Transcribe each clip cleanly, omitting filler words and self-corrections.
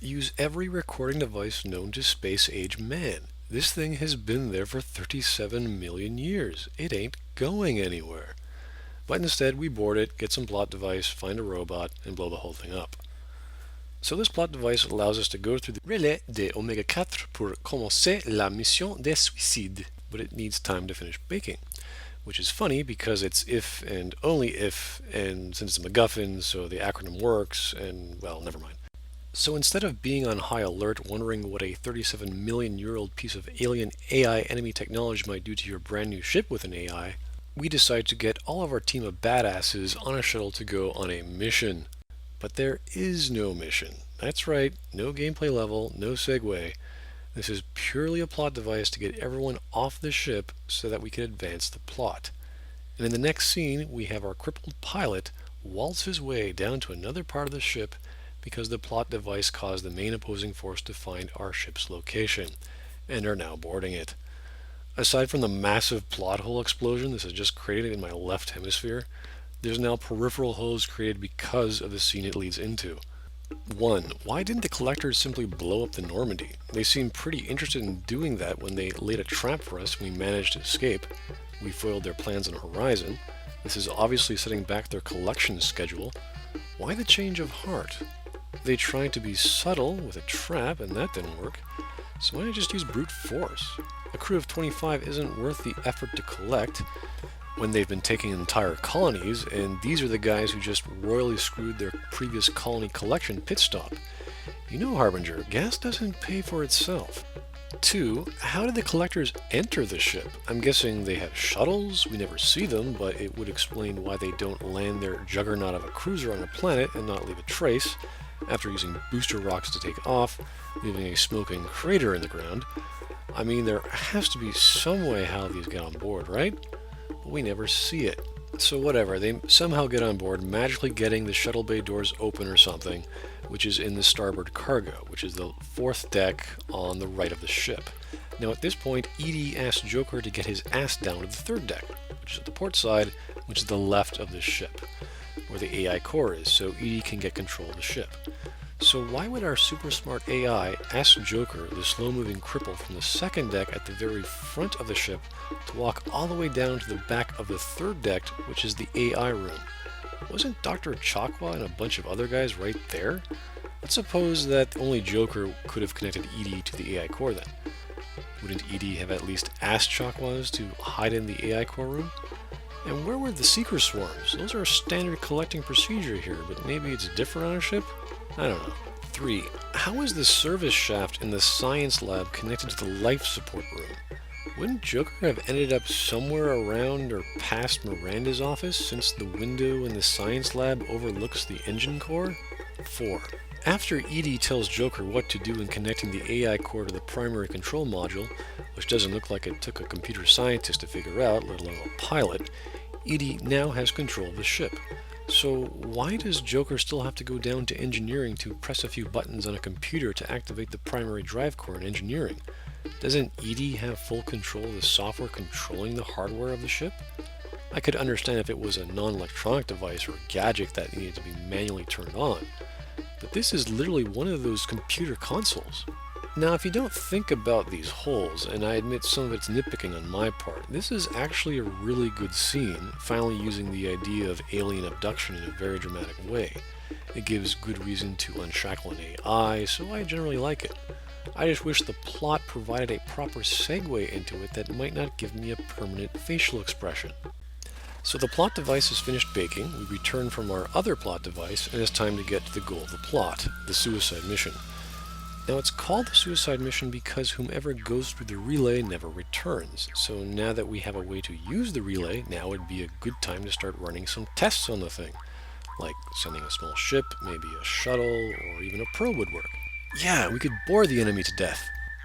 Use every recording device known to space-age man. This thing has been there for 37 million years. It ain't going anywhere. But instead, we board it, get some plot device, find a robot, and blow the whole thing up. So this plot device allows us to go through the relais de oméga 4 pour commencer la mission des suicides, but it needs time to finish baking. Which is funny because it's if and only if, and since it's a MacGuffin, so the acronym works, and well, never mind. So instead of being on high alert wondering what a 37 million year old piece of alien AI enemy technology might do to your brand new ship with an AI, we decide to get all of our team of badasses on a shuttle to go on a mission. But there is no mission. That's right, no gameplay level, no segue. This is purely a plot device to get everyone off the ship so that we can advance the plot. And in the next scene, we have our crippled pilot waltz his way down to another part of the ship because the plot device caused the main opposing force to find our ship's location, and are now boarding it. Aside from the massive plot hole explosion this has just created in my left hemisphere, there's now peripheral holes created because of the scene it leads into. 1. Why didn't the collectors simply blow up the Normandy? They seemed pretty interested in doing that when they laid a trap for us and we managed to escape. We foiled their plans on the horizon. This is obviously setting back their collection schedule. Why the change of heart? They tried to be subtle with a trap and that didn't work. So why not just use brute force? A crew of 25 isn't worth the effort to collect when they've been taking entire colonies, and these are the guys who just royally screwed their previous colony collection pit stop. You know, Harbinger, gas doesn't pay for itself. 2. How did the collectors enter the ship? I'm guessing they have shuttles, we never see them, but it would explain why they don't land their juggernaut of a cruiser on a planet and not leave a trace, after using booster rocks to take off, leaving a smoking crater in the ground. I mean, there has to be some way how these get on board, right? But we never see it. So whatever, they somehow get on board, magically getting the shuttle bay doors open or something, which is in the starboard cargo, which is the fourth deck on the right of the ship. Now at this point, Edie asks Joker to get his ass down to the third deck, which is at the port side, which is the left of the ship, where the AI core is, so Edie can get control of the ship. So why would our super smart AI ask Joker, the slow-moving cripple from the second deck at the very front of the ship, to walk all the way down to the back of the third deck, which is the AI room? Wasn't Dr. Chakwa and a bunch of other guys right there? Let's suppose that only Joker could have connected Edie to the AI core then. Wouldn't Edie have at least asked Chakwas to hide in the AI core room? And where were the seeker swarms? Those are a standard collecting procedure here, but maybe it's different on a ship? I don't know. 3. How is the service shaft in the science lab connected to the life support room? Wouldn't Joker have ended up somewhere around or past Miranda's office, since the window in the science lab overlooks the engine core? 4. After Edie tells Joker what to do in connecting the AI core to the primary control module, which doesn't look like it took a computer scientist to figure out, let alone a pilot, Edie now has control of the ship. So why does Joker still have to go down to engineering to press a few buttons on a computer to activate the primary drive core in engineering? Doesn't Edie have full control of the software controlling the hardware of the ship? I could understand if it was a non-electronic device or gadget that needed to be manually turned on, but this is literally one of those computer consoles. Now, if you don't think about these holes, and I admit some of it's nitpicking on my part, this is actually a really good scene, finally using the idea of alien abduction in a very dramatic way. It gives good reason to unshackle an AI, so I generally like it. I just wish the plot provided a proper segue into it that might not give me a permanent facial expression. So the plot device is finished baking, we return from our other plot device, and it's time to get to the goal of the plot, the suicide mission. Now it's called the suicide mission because whomever goes through the relay never returns. So now that we have a way to use the relay, now would be a good time to start running some tests on the thing. Like sending a small ship, maybe a shuttle, or even a probe would work. Yeah, we could bore the enemy to death.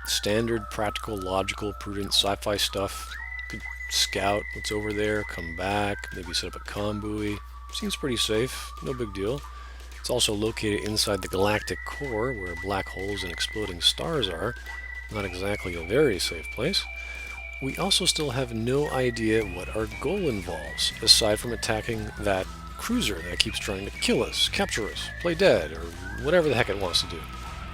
Standard, practical, logical, prudent sci-fi stuff. Could scout what's over there, come back, maybe set up a comm buoy. Seems pretty safe, no big deal. It's also located inside the galactic core, where black holes and exploding stars are. Not exactly a very safe place. We also still have no idea what our goal involves, aside from attacking that cruiser that keeps trying to kill us, capture us, play dead, or whatever the heck it wants to do.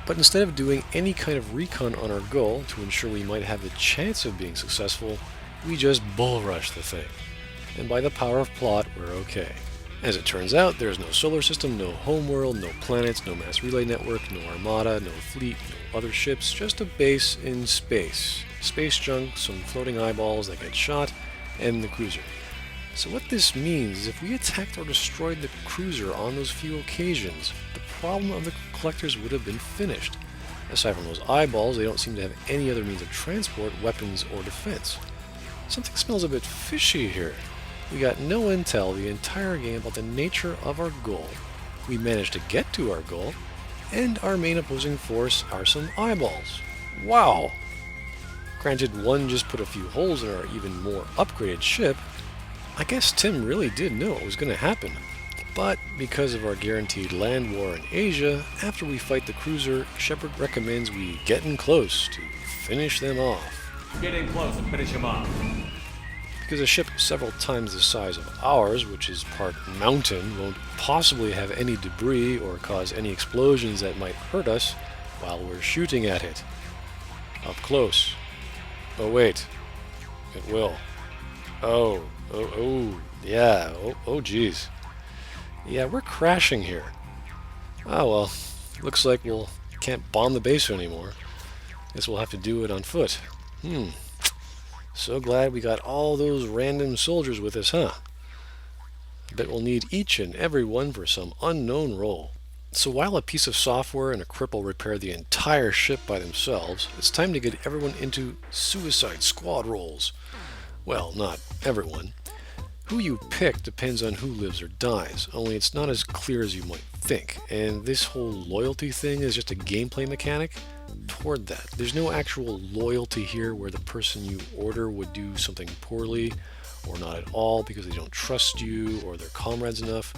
But instead of doing any kind of recon on our goal to ensure we might have a chance of being successful, we just bull rush the thing. And by the power of plot, we're okay. As it turns out, there's no solar system, no homeworld, no planets, no mass relay network, no armada, no fleet, no other ships, just a base in space. Space junk, some floating eyeballs that get shot, and the cruiser. So what this means is if we attacked or destroyed the cruiser on those few occasions, the problem of the collectors would have been finished. Aside from those eyeballs, they don't seem to have any other means of transport, weapons, or defense. Something smells a bit fishy here. We got no intel the entire game about the nature of our goal. We managed to get to our goal, and our main opposing force are some eyeballs. Wow! Granted, one just put a few holes in our even more upgraded ship. I guess Tim really did know what was going to happen. But because of our guaranteed land war in Asia, after we fight the cruiser, Shepard recommends we get in close to finish them off. Get in close and finish him off. Because a ship several times the size of ours, which is part mountain, won't possibly have any debris or cause any explosions that might hurt us while we're shooting at it. Up close. Oh wait, it will. Oh, yeah, geez. Yeah, we're crashing here. Oh well, looks like we'll can't bomb the base anymore. Guess we'll have to do it on foot. So glad we got all those random soldiers with us, huh? Bet we'll need each and every one for some unknown role. So while a piece of software and a cripple repair the entire ship by themselves, it's time to get everyone into suicide squad roles. Well, not everyone. Who you pick depends on who lives or dies, only it's not as clear as you might think, and this whole loyalty thing is just a gameplay mechanic toward that. There's no actual loyalty here where the person you order would do something poorly or not at all because they don't trust you or they're comrades enough,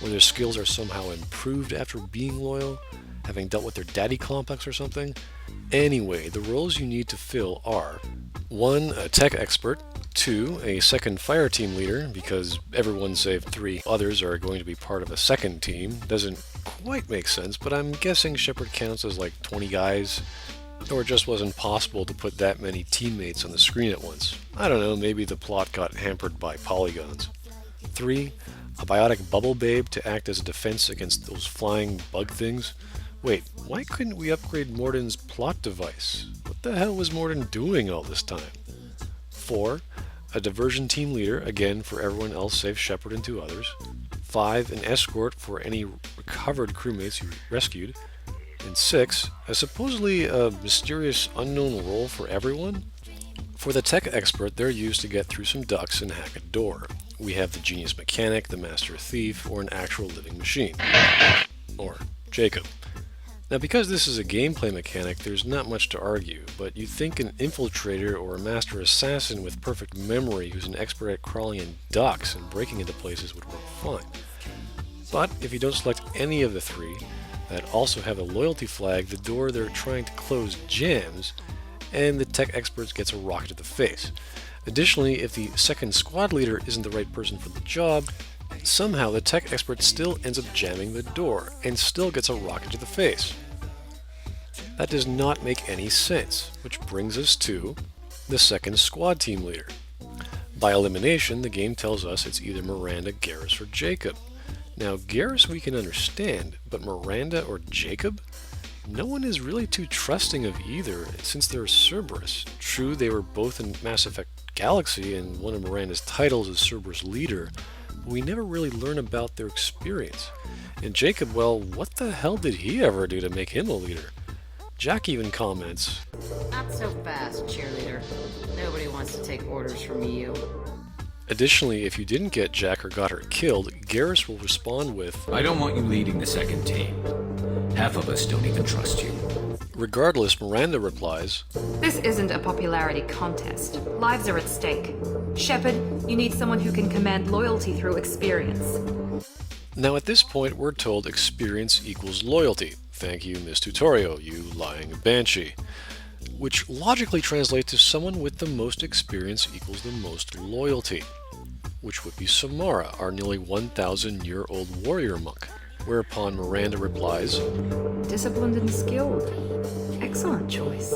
or their skills are somehow improved after being loyal, having dealt with their daddy complex or something. Anyway, the roles you need to fill are 1. A tech expert, 2. A second fire team leader, because everyone save 3 others are going to be part of a second team. Doesn't quite make sense, but I'm guessing Shepard counts as like 20 guys, or it just wasn't possible to put that many teammates on the screen at once. I don't know, maybe the plot got hampered by polygons. 3. A biotic bubble babe to act as a defense against those flying bug things. Wait, why couldn't we upgrade Morden's plot device? What the hell was Morden doing all this time? 4. A diversion team leader, again for everyone else save Shepard and 2 others. 5. An escort for any recovered crewmates you rescued. And 6. A supposedly mysterious unknown role for everyone. For the tech expert, they're used to get through some ducts and hack a door. We have the genius mechanic, the master thief, or an actual living machine. Or Jacob. Now, because this is a gameplay mechanic, there's not much to argue, but you'd think an infiltrator or a master assassin with perfect memory who's an expert at crawling in ducts and breaking into places would work fine. But if you don't select any of the 3 that also have a loyalty flag, the door they're trying to close jams, and the tech expert gets a rocket to the face. Additionally, if the second squad leader isn't the right person for the job, somehow the tech expert still ends up jamming the door and still gets a rocket to the face. That does not make any sense, which brings us to the second squad team leader. By elimination, the game tells us it's either Miranda, Garrus, or Jacob. Now, Garrus we can understand, but Miranda or Jacob? No one is really too trusting of either, since they're Cerberus. True, they were both in Mass Effect Galaxy, and one of Miranda's titles is Cerberus Leader, but we never really learn about their experience. And Jacob, well, what the hell did he ever do to make him a leader? Jack even comments, "Not so fast, cheerleader. Nobody wants to take orders from you." Additionally, if you didn't get Jack or got her killed, Garrus will respond with, I don't want you leading the second team. Half of us don't even trust you. Regardless, Miranda replies, This isn't a popularity contest. Lives are at stake. Shepard, you need someone who can command loyalty through experience. Now at this point we're told experience equals loyalty. Thank you, Miss Tutorio, you lying banshee. Which logically translates to someone with the most experience equals the most loyalty. Which would be Samara, our nearly 1,000-year-old warrior monk. Whereupon Miranda replies, Disciplined and skilled. Excellent choice.